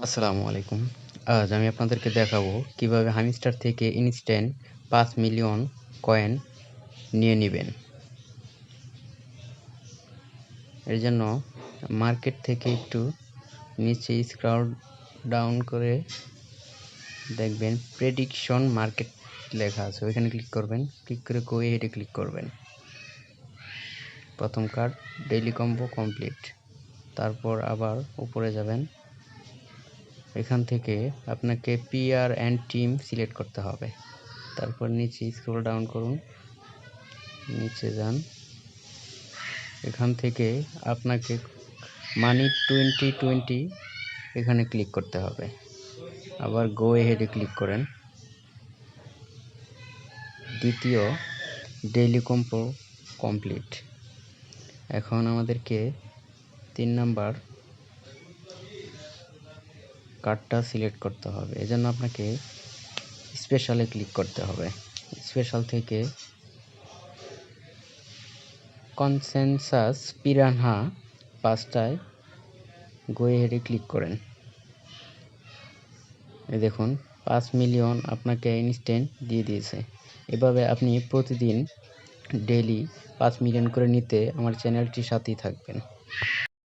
আসসালামু আলাইকুম। আজ আমি আপনাদেরকে দেখাবো কিভাবে হামিস্টার থেকে ইনস্ট্যান্ট ৫ মিলিয়ন কয়েন নিয়ে নিবেন। এর জন্য মার্কেট থেকে একটু নিচে স্ক্রল ডাউন করে দেখবেন প্রেডিকশন মার্কেট লেখা আছে, ওইখানে ক্লিক করবেন। ক্লিক করে গো হেডে ক্লিক করবেন। প্রথম কার্ড ডেইলি কম্বো কমপ্লিট। তারপর আবার উপরে যাবেন। এখান থেকে আপনাকে পিআর অ্যান্ড টিম সিলেক্ট করতে হবে। তারপর নিচে স্ক্রল ডাউন করুন, নিচে যান। এখান থেকে আপনাকে মানি 2020 এখানে ক্লিক করতে হবে। আবার গো হেডে ক্লিক করেন। দ্বিতীয় ডেইলি কম্বো কমপ্লিট। এখন আমাদেরকে 3 নাম্বার কার্ডটা সিলেক্ট করতে হবে। এজন্য আপনাকে স্পেশালে ক্লিক করতে হবে। স্পেশাল থেকে কনসেনসাস পিরানহা 5টায় গো হেডে ক্লিক করেন। এই দেখুন ৫ মিলিয়ন আপনাকে ইনস্ট্যান্ট দিয়ে দিয়েছে। এভাবে আপনি প্রতিদিন ডেইলি ৫ মিলিয়ন করে নিতে আমার চ্যানেলটির সাথেই থাকবেন।